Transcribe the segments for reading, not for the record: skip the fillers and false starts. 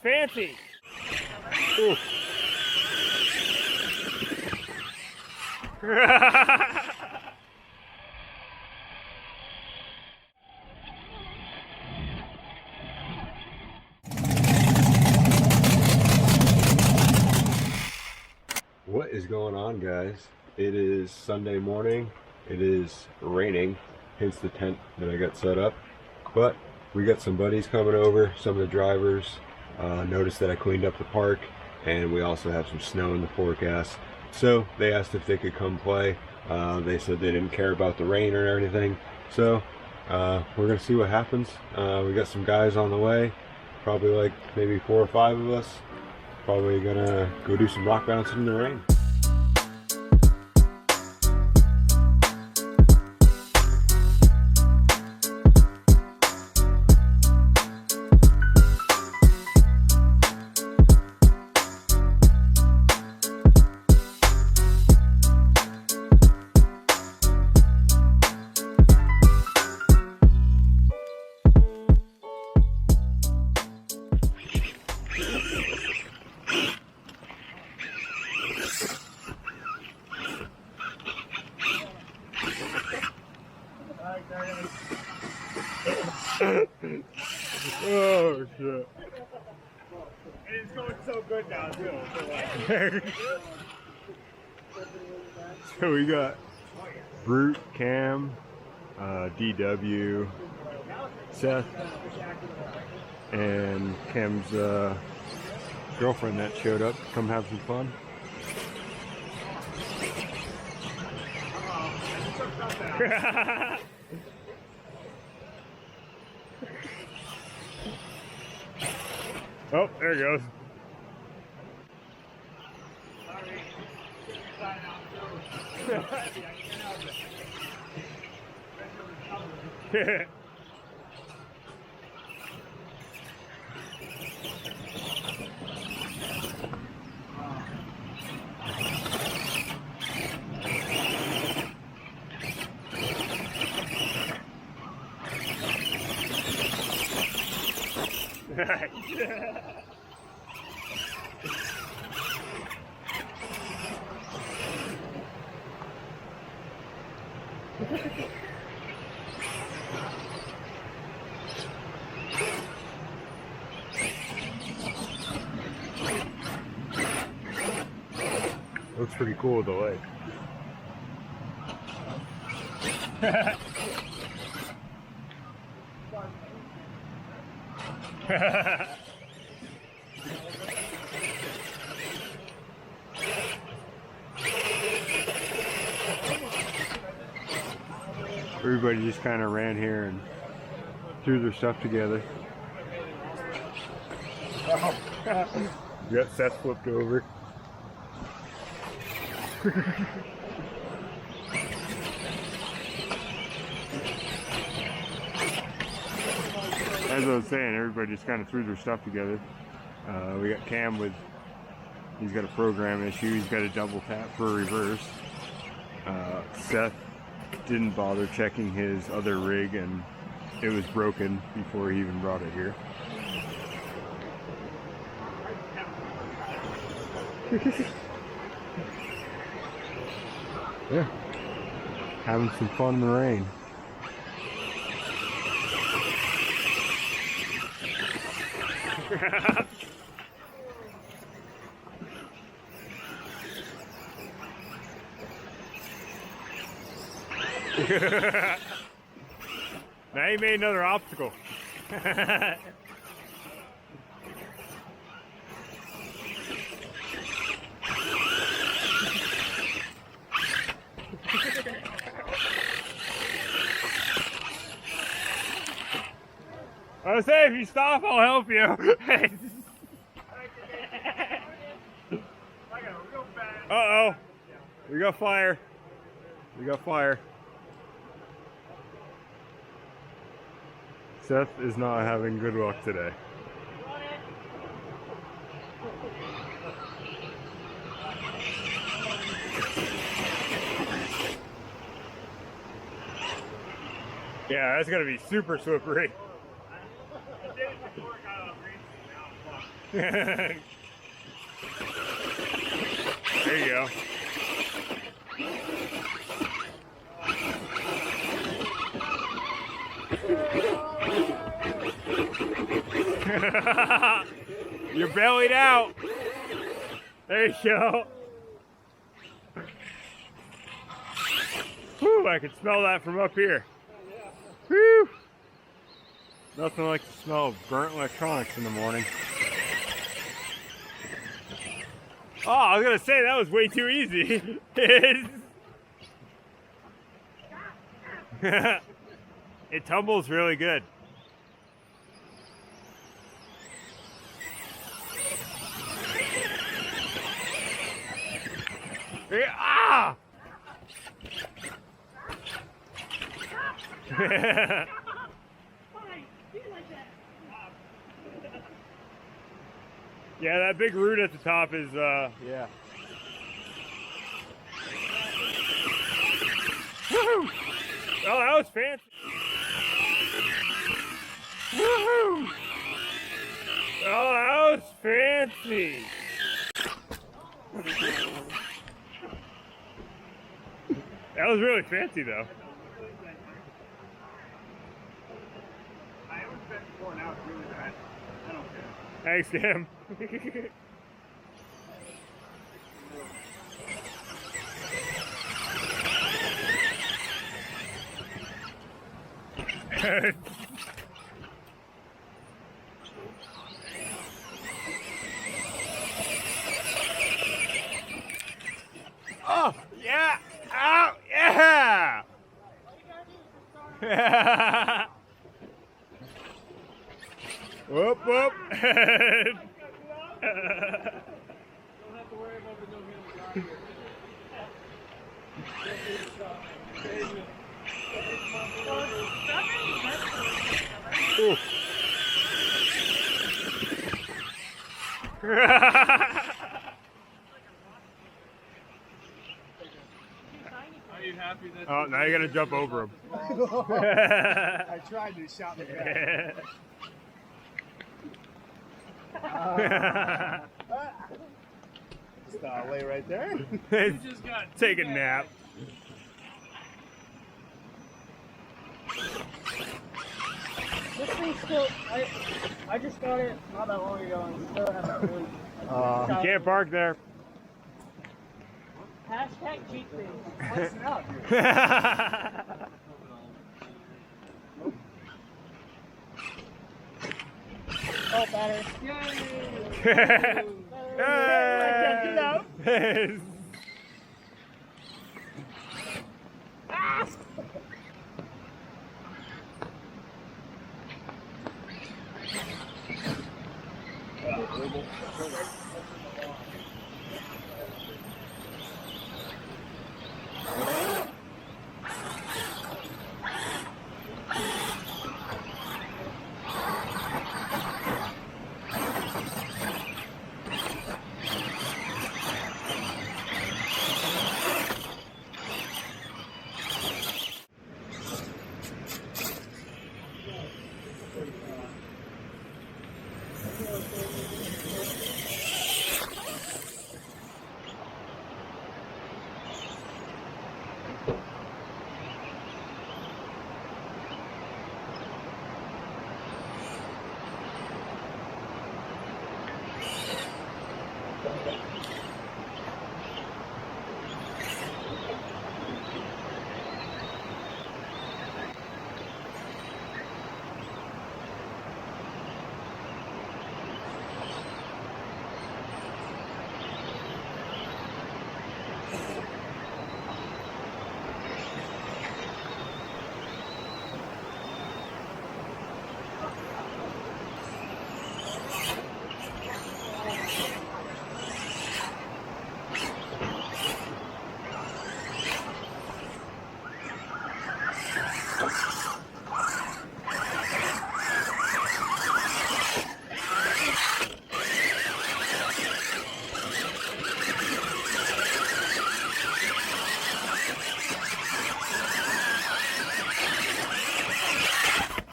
fancy. Ooh. What is going on, guys? It is Sunday morning. It is raining, hence the tent that I got set up. But we got some buddies coming over, some of the drivers. Noticed that I cleaned up the park, and we also have some snow in the forecast. So they asked if they could come play. They said they didn't care about the rain or anything. So we're gonna see what happens. We got some guys on the way, probably like maybe 4 or 5 of us. Probably gonna go do some rock bouncing in the rain. Oh shit. It's going so good now too. So we got Brute, Cam, DW, Seth, and Cam's girlfriend that showed up to come have some fun. Oh, there he goes. Looks pretty cool with the lake. Everybody just kind of ran here and threw their stuff together. You got Seth flipped over. As I was saying, everybody just kind of threw their stuff together. We got Cam with, he's got a program issue. He's got a double tap for a reverse. Seth didn't bother checking his other rig, and it was broken before he even brought it here. Yeah, having some fun in the rain. Now he made another obstacle. I was saying, if you stop, I'll help you. Uh-oh. We got fire. We got fire. Seth is not having good luck today. Yeah, that's gonna be super slippery. There you go. You're bellied out. There you go. Whew, I can smell that from up here. Whew. Nothing like the smell of burnt electronics in the morning. Oh, I was gonna say that was way too easy. It tumbles really good. Ah! Yeah, that big root at the top is, yeah. Woohoo! Oh, that was fancy. Woohoo! Oh, that was fancy. That was really fancy, though. I always bet before now it's really bad. I don't care. Thanks, Tim. Oh, yeah! Oh, yeah! Whoop, whoop. Don't have to worry about the no-heel Are you happy that? Oh, now you gotta jump over him. I tried to shot me back. Just lay right there. You just got take a nap. This thing still, I just got it not that long ago and still haven't really. You can't park there. Hashtag cheat things. Listen up. Oh, better. Yay! Hey!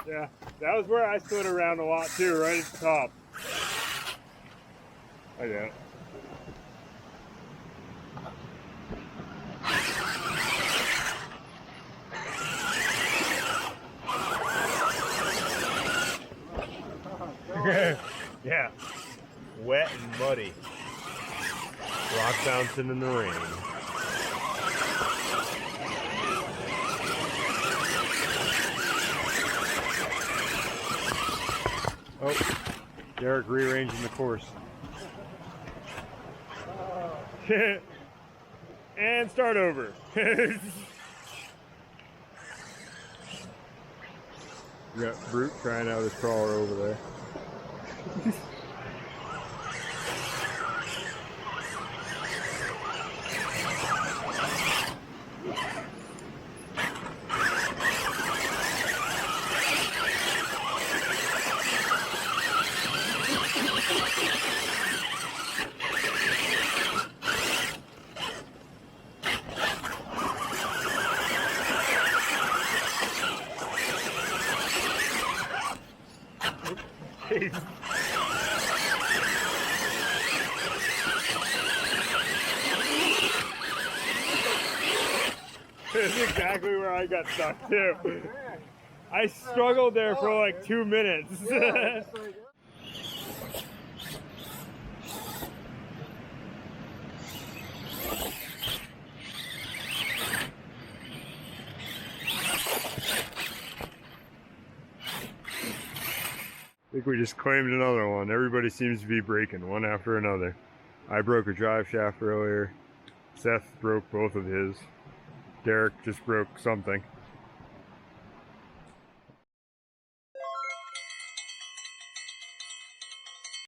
Yeah, that was where I stood around a lot too, right at the top. I got it. Yeah, wet and muddy. Rock bouncing in the rain. Oh, Derek rearranging the course. And start over. We got Brute trying out his crawler over there. This is exactly where I got stuck too. I struggled there for like 2 minutes. I think we just claimed another one. Everybody seems to be breaking one after another. I broke a drive shaft earlier. Seth broke both of his. Derek just broke something.